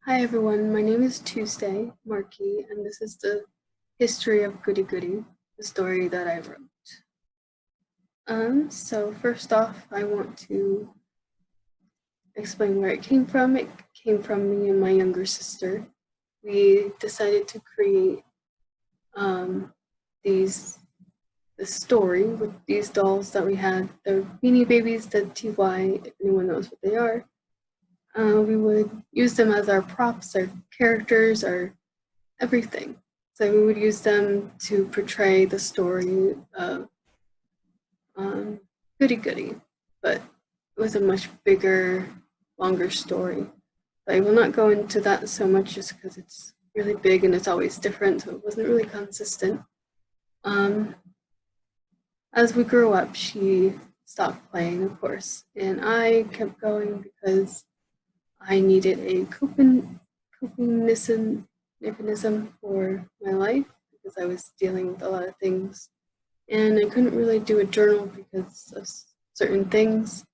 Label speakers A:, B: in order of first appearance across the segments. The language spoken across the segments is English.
A: Hi everyone, my name is Tuesday, Marchi, and this is the history of Goody Goody, the story that I wrote. So first off, I want to explain where it came from. It came from me and my younger sister. We decided to create um, this story with these dolls that we had. They're Beanie Babies, the TY, if anyone knows what they are. We would use them as our props, our characters, our everything. So we would use them to portray the story of Goody Goody, but it was a much bigger, longer story. But I will not go into that so much just because it's really big and it's always different, so it wasn't really consistent. As we grew up, she stopped playing, of course, and I kept going because I needed a coping mechanism for my life because I was dealing with a lot of things and I couldn't really do a journal because of certain things.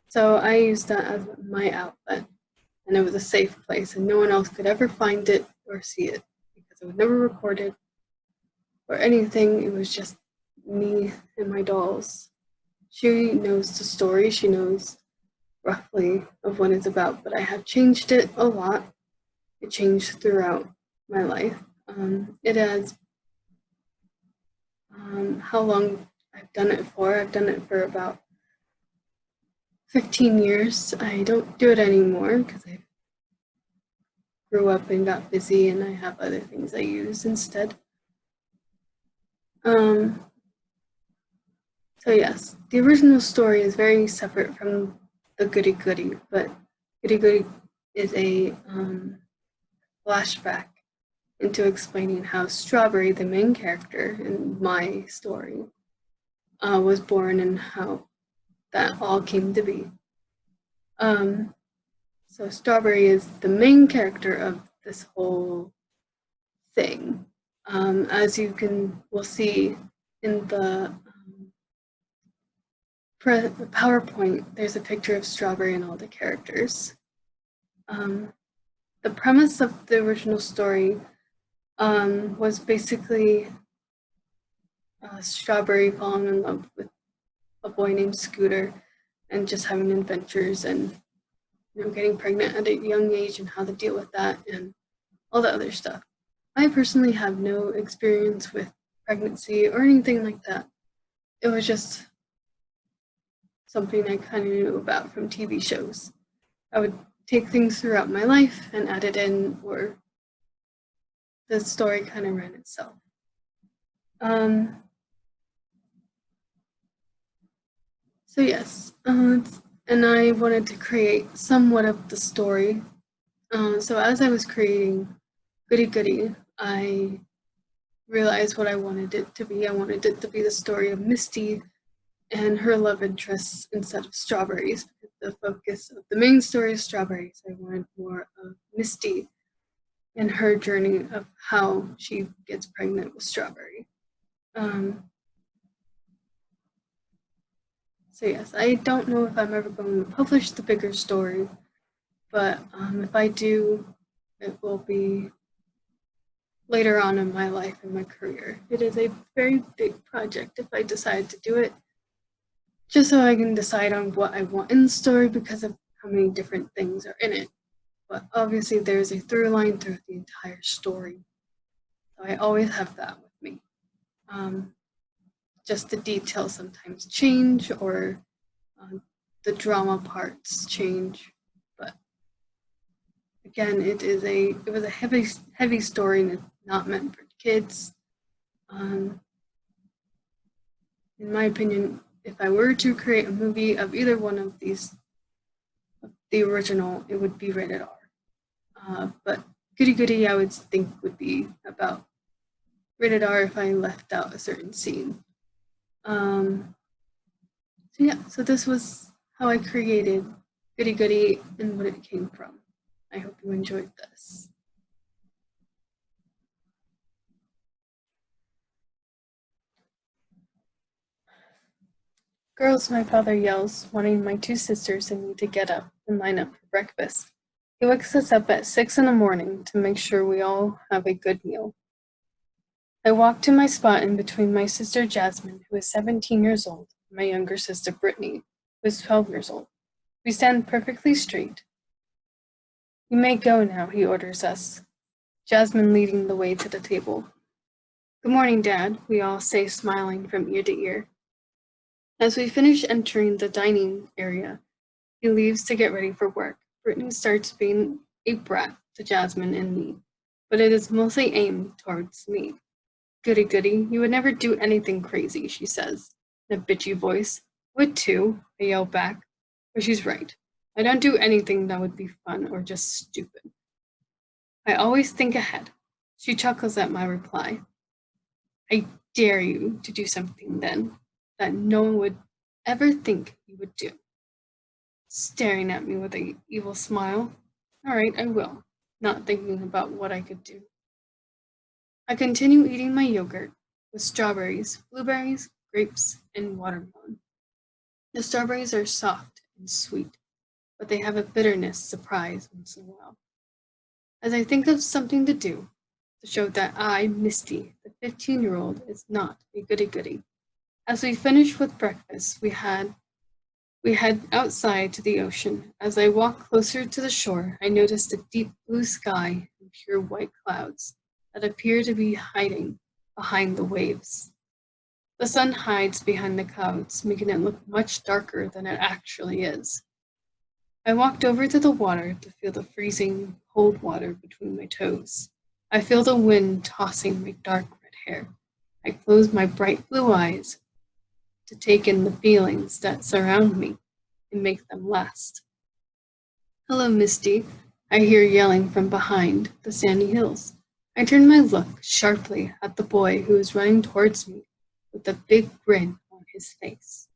A: So I used that as my outlet, and it was a safe place and no one else could ever find it or see it because it was never recorded or anything. It was just me and my dolls. She knows the story, she knows roughly of what it's about, but I have changed it a lot. It changed throughout my life. It has how long I've done it for. I've done it for about 15 years. I don't do it anymore because I grew up and got busy and I have other things I use instead. So yes, the original story is very separate from the Goody Goody, but Goody Goody is a flashback into explaining how Strawberry, the main character in my story, was born and how that all came to be. So Strawberry is the main character of this whole thing. As we'll see in the PowerPoint, there's a picture of Strawberry and all the characters. The premise of the original story was basically Strawberry falling in love with a boy named Scooter and just having adventures and getting pregnant at a young age and how to deal with that and all the other stuff. I personally have no experience with pregnancy or anything like that. It was just something I kind of knew about from TV shows. I would take things throughout my life and add it in, or the story kind of ran itself. So yes, and I wanted to create somewhat of the story. So as I was creating Goody Goody, I realized what I wanted it to be. I wanted it to be the story of Misty and her love interests instead of Strawberries. The focus of the main story is Strawberries. I wanted more of Misty and her journey of how she gets pregnant with Strawberry. So yes, I don't know if I'm ever going to publish the bigger story, but if I do, it will be later on in my life and my career. It is a very big project if I decide to do it, just so I can decide on what I want in the story because of how many different things are in it. But obviously there's a through line through the entire story. So I always have that with me. Just the details sometimes change or the drama parts change. But again, it was a heavy story and it's not meant for kids. In my opinion, if I were to create a movie of either one of these, the original, it would be rated R. But Goody Goody, I would think would be about rated R if I left out a certain scene. So yeah, so this was how I created Goody Goody and what it came from. I hope you enjoyed this. Girls, my father yells, wanting my two sisters and me to get up and line up for breakfast. He wakes us up at 6 in the morning to make sure we all have a good meal. I walk to my spot in between my sister Jasmine, who is 17 years old, and my younger sister Brittany, who is 12 years old. We stand perfectly straight. You may go now, he orders us, Jasmine leading the way to the table. Good morning, Dad, we all say, smiling from ear to ear. As we finish entering the dining area, he leaves to get ready for work. Brittany starts being a brat to Jasmine and me, but it is mostly aimed towards me. Goody goody, you would never do anything crazy, she says, in a bitchy voice. Would too, I yell back, but she's right. I don't do anything that would be fun or just stupid. I always think ahead. She chuckles at my reply. I dare you to do something then that no one would ever think you would do. Staring at me with an evil smile. All right, I will, not thinking about what I could do. I continue eating my yogurt with strawberries, blueberries, grapes, and watermelon. The strawberries are soft and sweet, but they have a bitterness surprise once in a while. As I think of something to do to show that I, Misty, the 15-year-old, is not a goody-goody. As we finish with breakfast, we head outside to the ocean. As I walk closer to the shore, I notice the deep blue sky and pure white clouds that appear to be hiding behind the waves. The sun hides behind the clouds, making it look much darker than it actually is. I walked over to the water to feel the freezing, cold water between my toes. I feel the wind tossing my dark red hair. I close my bright blue eyes to take in the feelings that surround me and make them last. Hello, Misty, I hear yelling from behind the sandy hills. I turn my look sharply at the boy who is running towards me with a big grin on his face.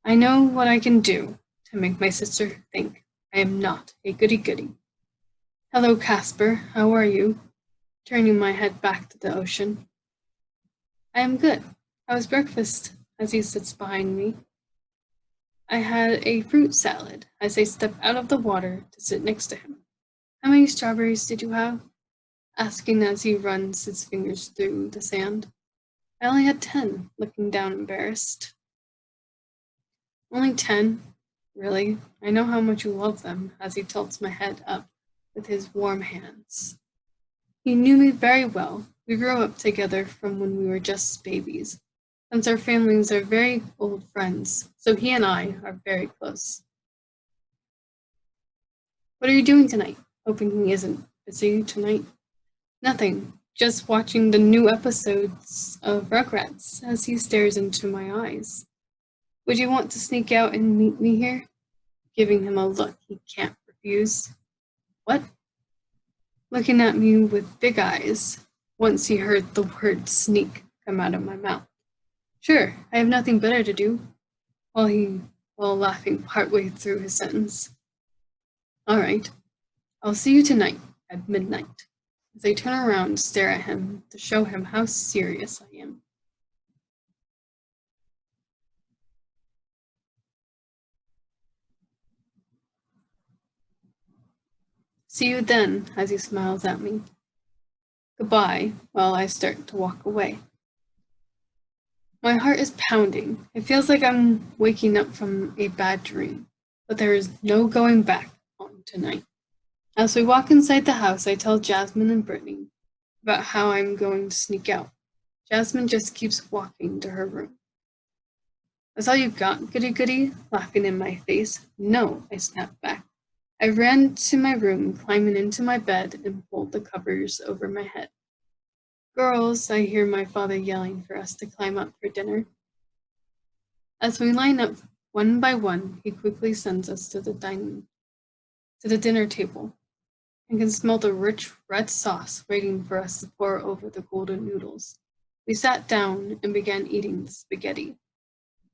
A: I know what I can do to make my sister think I am not a goody-goody. Hello, Casper, how are you? Turning my head back to the ocean. I am good. How was breakfast? As he sits behind me. I had a fruit salad as I step out of the water to sit next to him. How many strawberries did you have? Asking as he runs his fingers through the sand. I only had 10, looking down embarrassed. Only 10? Really? I know how much you love them, as he tilts my head up with his warm hands. He knew me very well. We grew up together from when we were just babies. Since our families are very old friends, so he and I are very close. What are you doing tonight? Hoping he isn't busy tonight. Nothing, just watching the new episodes of Rugrats as he stares into my eyes. Would you want to sneak out and meet me here? Giving him a look he can't refuse. What? Looking at me with big eyes, once he heard the word sneak come out of my mouth. Sure, I have nothing better to do, while laughing partway through his sentence. All right, I'll see you tonight at midnight. As I turn around and stare at him to show him how serious I am. See you then, as he smiles at me. Goodbye, while I start to walk away. My heart is pounding. It feels like I'm waking up from a bad dream, but there is no going back on tonight. As we walk inside the house, I tell Jasmine and Brittany about how I'm going to sneak out. Jasmine just keeps walking to her room. That's all you got, goody-goody? Laughing in my face. No, I snap back. I ran to my room, climbing into my bed, and pulled the covers over my head. Girls, I hear my father yelling for us to climb up for dinner. As we line up one by one, he quickly sends us to the dinner table. I can smell the rich red sauce waiting for us to pour over the golden noodles. We sat down and began eating the spaghetti.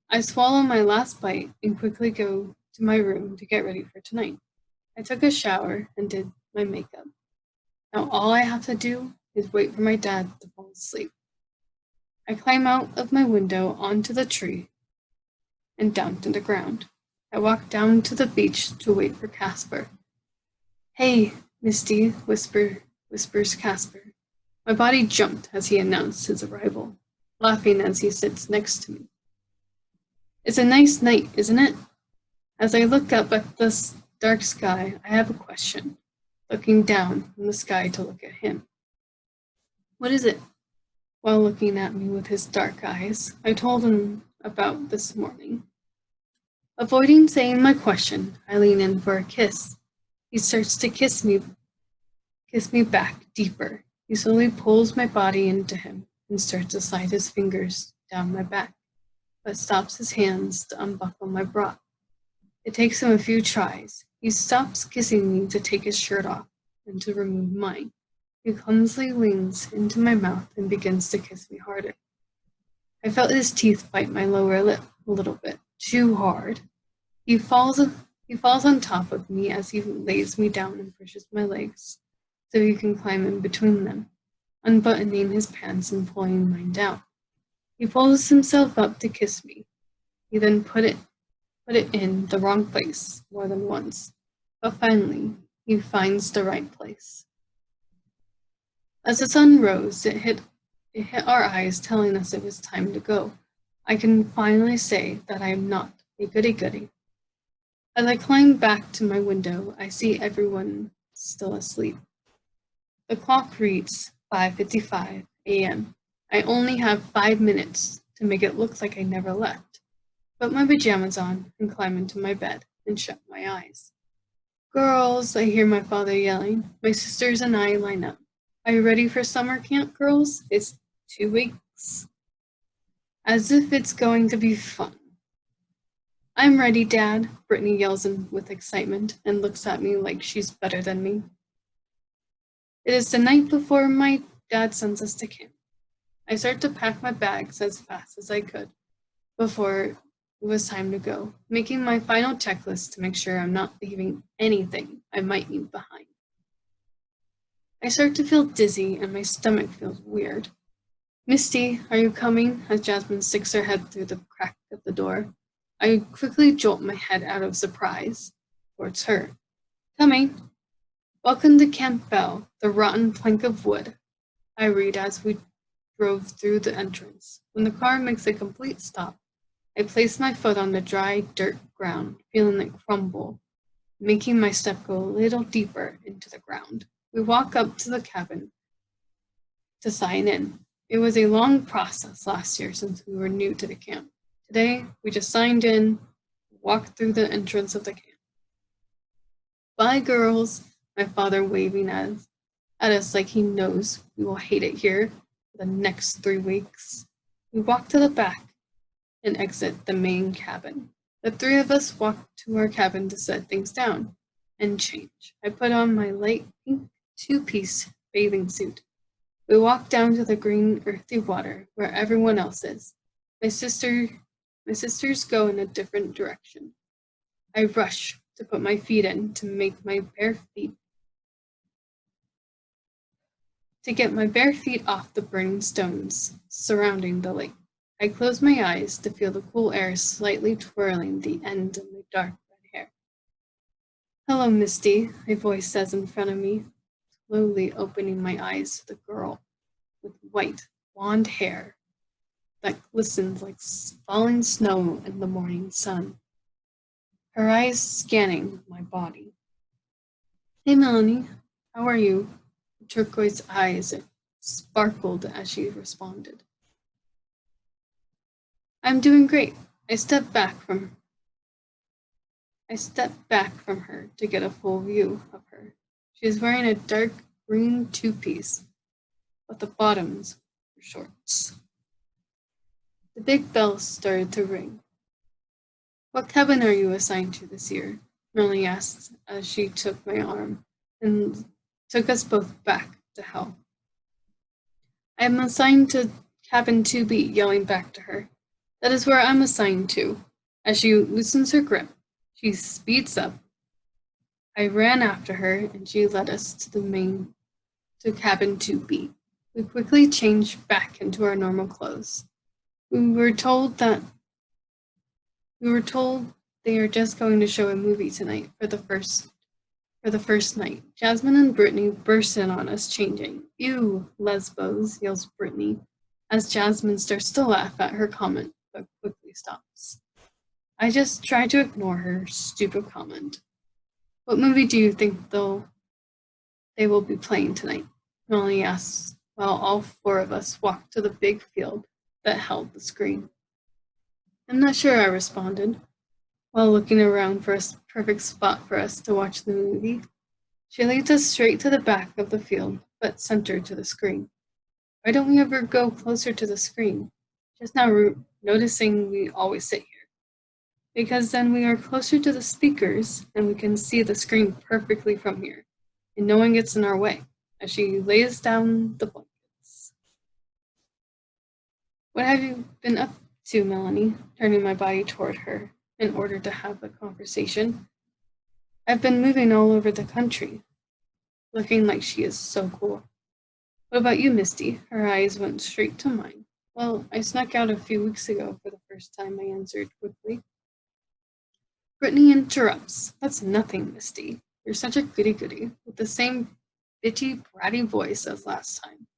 A: I swallow my last bite and quickly go to my room to get ready for tonight. I took a shower and did my makeup. Now all I have to do is wait for my dad to fall asleep. I climb out of my window onto the tree and down to the ground. I walk down to the beach to wait for Casper. Hey, Misty, whispers Casper. My body jumped as he announced his arrival, laughing as he sits next to me. It's a nice night, isn't it? As I look up at the dark sky, I have a question, looking down from the sky to look at him. What is it? While looking at me with his dark eyes, I told him about this morning. Avoiding saying my question, I lean in for a kiss. He starts to kiss me back deeper. He slowly pulls my body into him and starts to slide his fingers down my back, but stops his hands to unbuckle my bra. It takes him a few tries. He stops kissing me to take his shirt off and to remove mine. He clumsily leans into my mouth and begins to kiss me harder. I felt his teeth bite my lower lip a little bit, too hard. He falls on top of me as he lays me down and pushes my legs so he can climb in between them, unbuttoning his pants and pulling mine down. He pulls himself up to kiss me. He then put it in the wrong place more than once, but finally he finds the right place. As the sun rose, it hit our eyes, telling us it was time to go. I can finally say that I am not a goody-goody. As I climb back to my window, I see everyone still asleep. The clock reads 5:55 a.m. I only have 5 minutes to make it look like I never left. Put my pajamas on and climb into my bed and shut my eyes. Girls, I hear my father yelling. My sisters and I line up. Are you ready for summer camp, girls? It's 2 weeks. As if it's going to be fun. I'm ready, Dad, Brittany yells with excitement and looks at me like she's better than me. It is the night before my dad sends us to camp. I start to pack my bags as fast as I could before it was time to go, making my final checklist to make sure I'm not leaving anything I might leave behind. I start to feel dizzy and my stomach feels weird. Misty, are you coming? As Jasmine sticks her head through the crack of the door. I quickly jolt my head out of surprise towards her. Coming. Welcome to Camp Bell, the rotten plank of wood, I read as we drove through the entrance. When the car makes a complete stop, I place my foot on the dry dirt ground, feeling it crumble, making my step go a little deeper into the ground. We walk up to the cabin to sign in. It was a long process last year since we were new to the camp. Today, we just signed in, walked through the entrance of the camp. Bye, girls, my father waving at us like he knows we will hate it here for the next 3 weeks. We walk to the back and exit the main cabin. The three of us walk to our cabin to set things down and change. I put on my light pink 2-piece bathing suit. We walk down to the green, earthy water where everyone else is. My sisters go in a different direction. I rush to put my feet in to get my bare feet off the burning stones surrounding the lake. I close my eyes to feel the cool air slightly twirling the end of my dark red hair. Hello, Misty, a voice says in front of me, slowly opening my eyes to the girl with white, blonde hair that glistens like falling snow in the morning sun. Her eyes scanning my body. Hey, Melanie, how are you? The turquoise eyes sparkled as she responded. I'm doing great. I stepped back from her to get a full view of her. She is wearing a dark green 2-piece, but the bottoms were shorts. The big bell started to ring. What cabin are you assigned to this year? Melanie asked as she took my arm and took us both back to hell. I am assigned to cabin 2B, yelling back to her. That is where I'm assigned to. As she loosens her grip, she speeds up. I ran after her and she led us to cabin 2B. We quickly changed back into our normal clothes. We were told they are just going to show a movie tonight for the first For the first night, Jasmine and Brittany burst in on us, changing. "Ew, lesbos," yells Brittany, as Jasmine starts to laugh at her comment, but quickly stops. I just try to ignore her stupid comment. "What movie do you think they will be playing tonight?" Melanie asks, while all four of us walk to the big field that held the screen. "I'm not sure," I responded, while looking around for a perfect spot for us to watch the movie. She leads us straight to the back of the field, but centered to the screen. Why don't we ever go closer to the screen? Just now noticing we always sit here. Because then we are closer to the speakers and we can see the screen perfectly from here, and no one gets in our way, as she lays down the blankets. "What have you been up to, Melanie?" turning my body toward her in order to have a conversation. "I've been moving all over the country," looking like she is so cool. "What about you, Misty?" Her eyes went straight to mine. "Well, I snuck out a few weeks ago for the first time," I answered quickly. Brittany interrupts. "That's nothing, Misty. You're such a goody-goody, with the same bitchy, bratty voice as last time."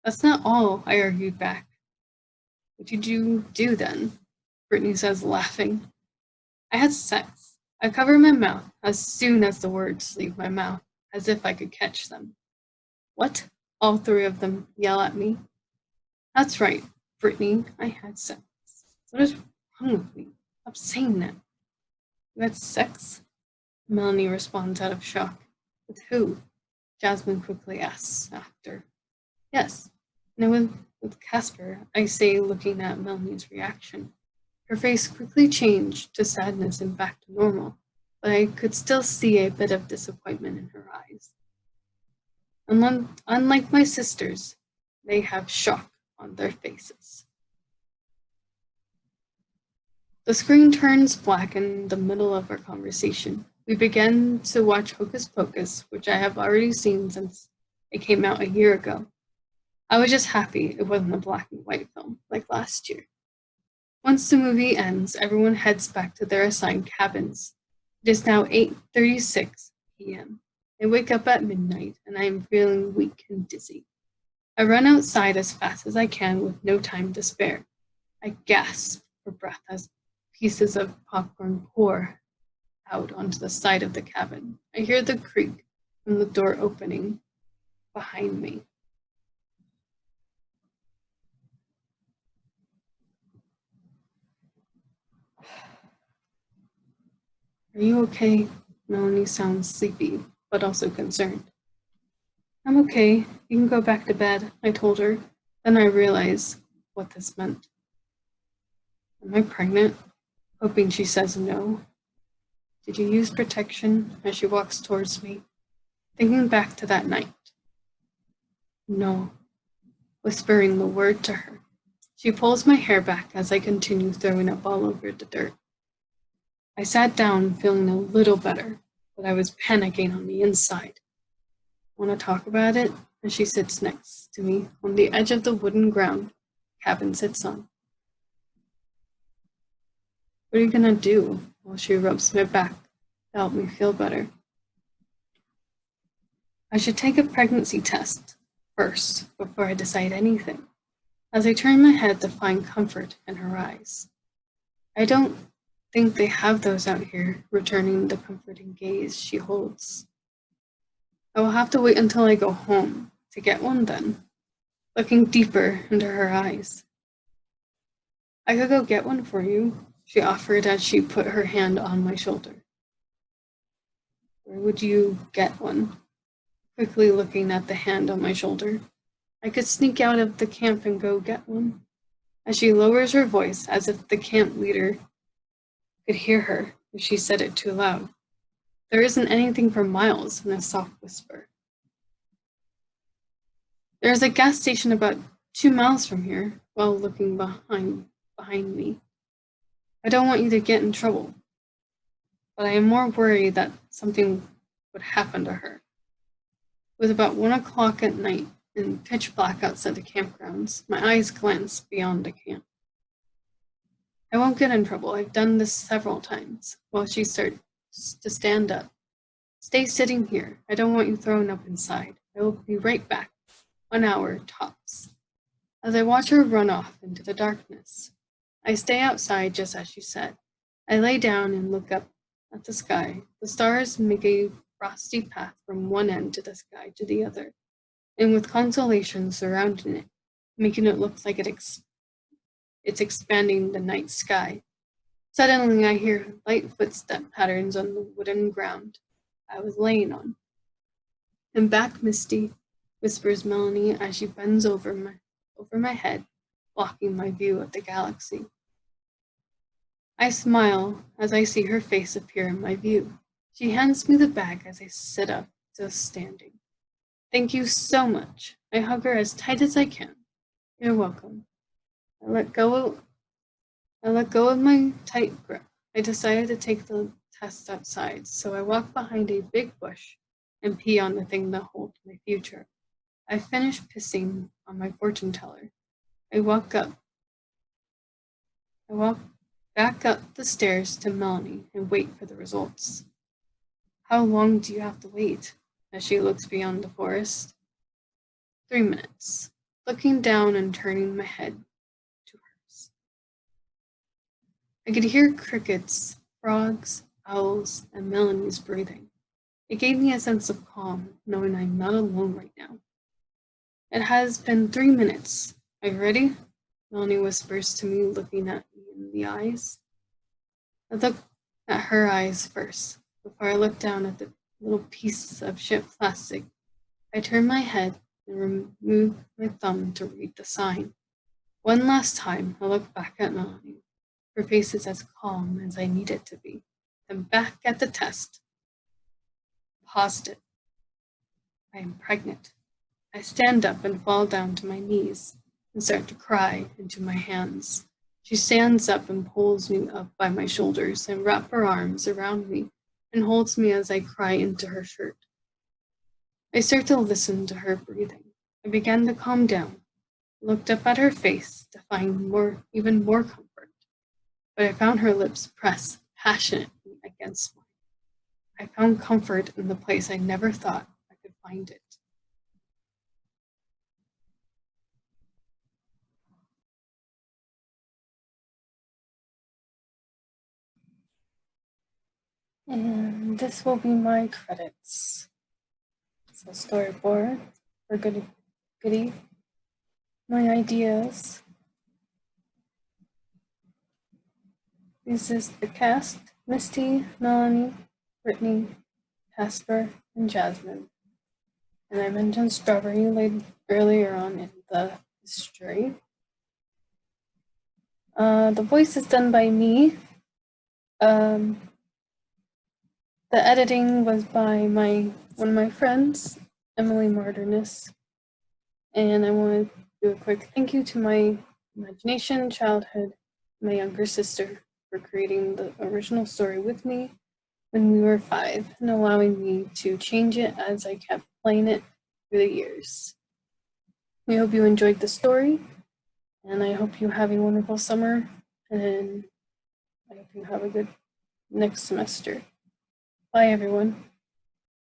A: "That's not all," I argued back. "What did you do then?" Brittany says, laughing. "I had sex." I cover my mouth as soon as the words leave my mouth, as if I could catch them. "What?" All three of them yell at me. "That's right, Brittany, I had sex." "What is wrong with me? Stop saying that." "You had sex?" Melanie responds out of shock. "With who?" Jasmine quickly asks after. "Yes, and I went with Casper," I say, looking at Melanie's reaction. Her face quickly changed to sadness and back to normal, but I could still see a bit of disappointment in her eyes. Unlike my sisters, they have shock on their faces. The screen turns black in the middle of our conversation. We begin to watch Hocus Pocus, which I have already seen since it came out a year ago. I was just happy it wasn't a black and white film like last year. Once the movie ends, everyone heads back to their assigned cabins. It is now 8:36 p.m. I wake up at midnight and I am feeling weak and dizzy. I run outside as fast as I can with no time to spare. I gasp for breath as pieces of popcorn pour out onto the side of the cabin. I hear the creak from the door opening behind me. "Are you okay?" Melanie sounds sleepy, but also concerned. "I'm okay. You can go back to bed," I told her. Then I realized what this meant. Am I pregnant? Hoping she says no. "Did you use protection?" as she walks towards me, thinking back to that night. "No," whispering the word to her. She pulls my hair back as I continue throwing up all over the dirt. I sat down feeling a little better, but I was panicking on the inside. "Want to talk about it?" as she sits next to me on the edge of the wooden ground the cabin sits on. "What are you gonna do?" while she rubs my back to help me feel better. "I should take a pregnancy test first before I decide anything," as I turn my head to find comfort in her eyes. "I don't think they have those out here," returning the comforting gaze she holds. "I will have to wait until I go home to get one then," looking deeper into her eyes. "I could go get one for you," she offered as she put her hand on my shoulder. "Where would you get one?" Quickly looking at the hand on my shoulder. "I could sneak out of the camp and go get one," as she lowers her voice as if the camp leader could hear her if she said it too loud. "There isn't anything for miles," in a soft whisper. "There is a gas station about 2 miles from here," while looking behind me. "I don't want you to get in trouble, but I am more worried that something would happen to her." It was about 1 o'clock at night and pitch black outside the campgrounds. My eyes glanced beyond the camp. "I won't get in trouble. I've done this several times," while she starts to stand up. Stay sitting here. I don't want you thrown up inside. I will be right back. 1 hour, tops. As I watch her run off into the darkness, I stay outside just as she said. I lay down and look up at the sky. The stars make a frosty path from one end of the sky to the other, and with constellation surrounding it, making it look like it's expanding the night sky. Suddenly, I hear light footstep patterns on the wooden ground I was laying on. "I'm back, Misty," whispers Melanie as she bends over my head, blocking my view of the galaxy. I smile as I see her face appear in my view. She hands me the bag as I sit up, still standing. "Thank you so much." I hug her as tight as I can. "You're welcome." I let go of my tight grip. I decided to take the test outside, so I walk behind a big bush and pee on the thing that holds my future. I finish pissing on my fortune teller. I walk back up the stairs to Melanie and wait for the results. "How long do you have to wait?" as she looks beyond the forest. 3 minutes, looking down and turning my head to hers. I could hear crickets, frogs, owls, and Melanie's breathing. It gave me a sense of calm, knowing I'm not alone right now. "It has been 3 minutes. Are you ready?" Melanie whispers to me, looking at me in the eyes. I look at her eyes first, before I look down at the little piece of shit plastic. I turn my head and remove my thumb to read the sign. One last time, I look back at Melanie. Her face is as calm as I need it to be. Then back at the test. Positive. I am pregnant. I stand up and fall down to my knees and start to cry into my hands. She stands up and pulls me up by my shoulders and wraps her arms around me and holds me as I cry into her shirt. I start to listen to her breathing. I began to calm down, looked up at her face to find even more comfort, but I found her lips press passionately against mine. I found comfort in the place I never thought I could find it. And this will be my credits. So storyboard for Goodie. My ideas. This is the cast: Misty, Melanie, Brittany, Casper, and Jasmine. And I mentioned Strawberry earlier on in the history. The voice is done by me. The editing was by one of my friends, Emily Martinez. And I want to do a quick thank you to my imagination, childhood, my younger sister for creating the original story with me when we were 5 and allowing me to change it as I kept playing it through the years. We hope you enjoyed the story, and I hope you have a wonderful summer, and I hope you have a good next semester. Bye, everyone.